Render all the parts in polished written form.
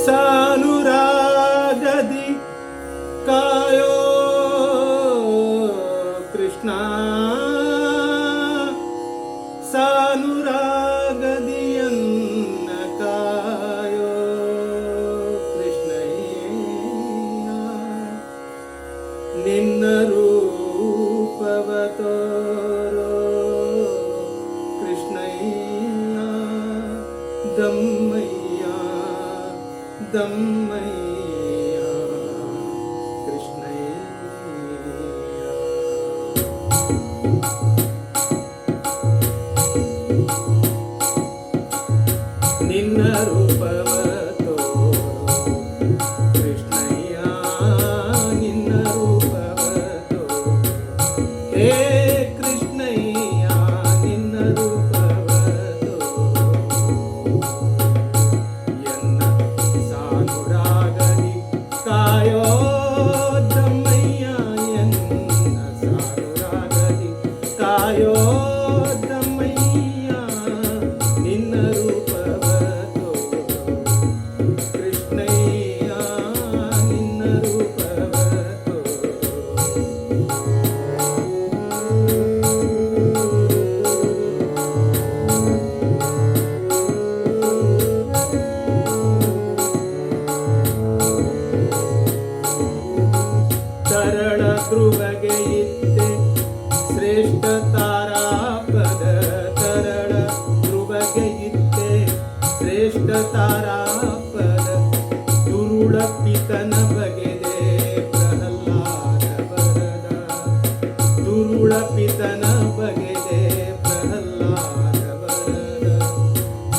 ಸಾನುರಾಗದಿ ಕಾಯೋ ಕೃಷ್ಣ, ಸಾನುರಾಗದಿಯನ್ನ ಕಾಯೋ ಕೃಷ್ಣಯ್ಯ. ನಿನ್ನ ರೂಪವ ತೋರೋ ಕೃಷ್ಣಯ್ಯ, ದಮ್ಮಯ್ಯ ದಮ್ಮಯ್ಯ ಕೃಷ್ಣಯ್ಯ. ನಿನ್ನ ರೂಪವ ತೋರೋ ಕೃಷ್ಣಯ್ಯ, ನಿನ್ನ ರೂಪವ ತೋರೋ ಹೇ ಕೃಷ್ಣಯ್ಯ, ನಿನ್ನ ರೂಪವ ತೋರೋ. ಎನ್ನ ಸಾನುರಾಗದಿ ಕಾಯೋ ದಮ್ಮಯ್ಯ, ಎನ್ನ ಸಾನುರಾಗದಿ ಕಾಯೋ ದಮ್ಮಯ್ಯ, ನಿನ್ನ ರೂಪವ ತೋರೋ ಕೃಷ್ಣಯ್ಯ, ನಿನ್ನ ರೂಪವ ತೋರೋ. ತರಳ ಧ್ರುವಗೆ ಇದ್ದೆ ಶ್ರೇಷ್ಠ ತಾರಾಪದ, ತರಳ ಧ್ರುವಗೆ ಇದ್ದೆ ಶ್ರೇಷ್ಠ ತಾರಾಪದ. ದುರುಳ ಪಿತನ ಬಗೆದೆ ಪ್ರಹ್ಲಾದ ವರದ, ದುರುಳ ಪಿತನ ಬಗೆದೆ ಪ್ರಹ್ಲಾದ ವರದ.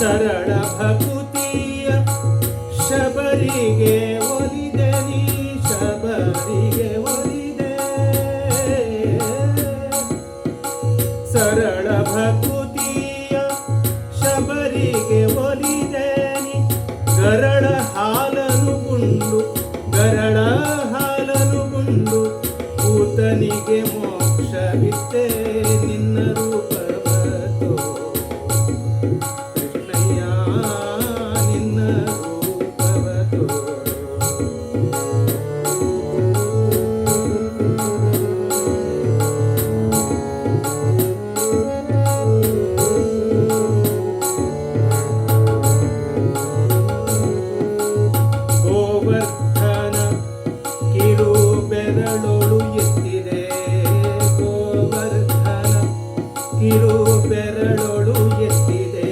ಸರಳ ಭಕುತಿಯ ಶಬರಿಗೆ ಒಲಿದೆ ನೀ, ಶಬರಿಗೆ ಒಲಿದೆ. ಸರಳ ಭಕುತಿಯ ಶಬರಿಗೆ ಒಲಿದೆ ನೀ. ಗರಳ ಹಾಲನು ಗುಂಡು, ಗರಳ ಹಾಲನು ಗುಂಡು, ಕೂತನಿಗೆ ಮೋಕ್ಷವಿತ್ತೆ ನಿನ್ನ ರೂಪವ ತೋರೋ ಕೃಷ್ಣಯ್ಯ, ನಿನ್ನ ರೂಪವ ತೋರೋ. ಗೋವರ್ಧನ ಕಿರು ಬೆರಳೊಳು ಎತ್ತಿದೆ, ಗೋವರ್ಧನ ಕಿರು ಬೆರಳೊಳು ಎತ್ತಿದೆ.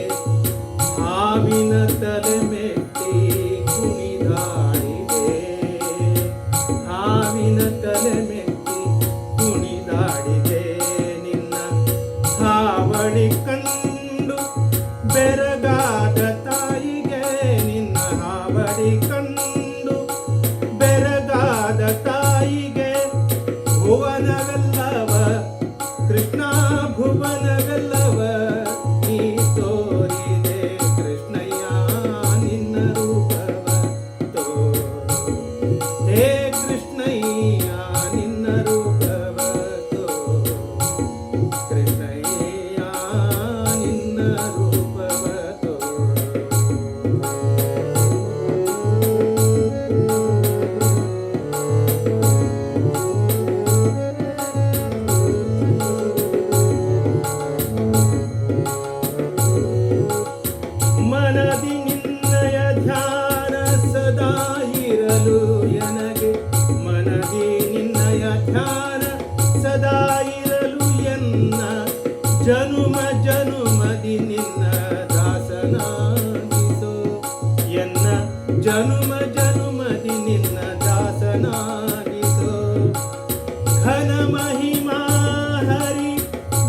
ಹಾವಿನ ತಲೆ ಮೆಟ್ಟಿ ಕುಣಿದಾಡಿದೆ, ಹಾವಿನ ತಲೆ ಮೆಟ್ಟಿ ಕುಣಿದಾಡಿದೆ. ನಿನ್ನ ಹಾವಳಿ ಕಂಡು ಬೆರಗಾದ ತಾಯಿಗೆ, ನಿನ್ನ ಹಾವಳಿ ಕಂಡು ಬೆರಗಾದ ತಾಯಿಗೆ. ಭುವನವೆಲ್ಲವ ಕೃಷ್ಣ, ಭುವನವೆಲ್ಲವ ನೀ ತೋರಿದೆ ಕೃಷ್ಣಯ್ಯ, ನಿನ್ನ ರೂಪವ ತೋರೋ ಹೇ ಕೃಷ್ಣಯ್ಯ, ನಿನ್ನ ರೂಪವ ತೋರೋ ಕೃಷ್ಣಯ್ಯ, ನಿನ್ನ ರೂಪವ ತೋರೋ. ಮನದಿ ನಿನ್ನಯ ಧ್ಯಾನ ಸದಾ ಇರಲು ಎನಗೆ, ಮನದಿ ನಿನ್ನಯ ಧ್ಯಾನ ಸದಾ ಇರಲು ಎನ್ನ. ಜನುಮ ಜನುಮದಿ ನಿನ್ನ ದಾಸನಾಗಿಸೋ, ಎನ್ನ ಜನುಮ ಜನುಮದಿ ನಿನ್ನ ದಾಸನಾಗಿಸೋ. ಘನ ಮಹಿಮಾ ಹರಿ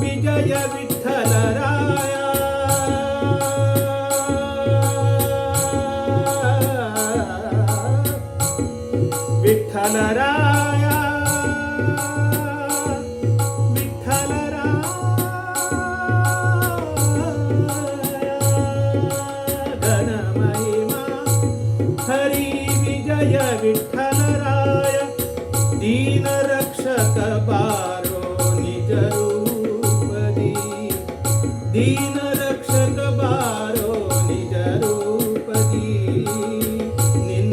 ವಿಜಯ ವಿಠಲರಾಯ, ವಿಠಲರಾಯ ವಿಠಲರಾಯ. ಘನ ಮಹಿಮಾ ಹರಿ ವಿಜಯ ವಿಠಲರಾಯ. ದೀನ ರಕ್ಷಕ ಬಾರೋ ನಿಜ ರೂಪದಿ, ದೀನ ರಕ್ಷಕ ಬಾರೋ ನಿಜ ರೂಪದಿ. ನಿನ್ನ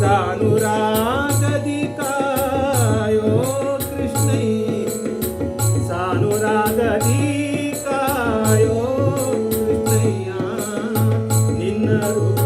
ಸಾನುರಾಗದಿ ಕಾಯೋ ಕೃಷ್ಣಯ್ಯ, ಸಾನುರಾಗದಿ ಕಾಯೋ ಕೃಷ್ಣಯ್ಯ, ನಿನ್ನ ರೂಪ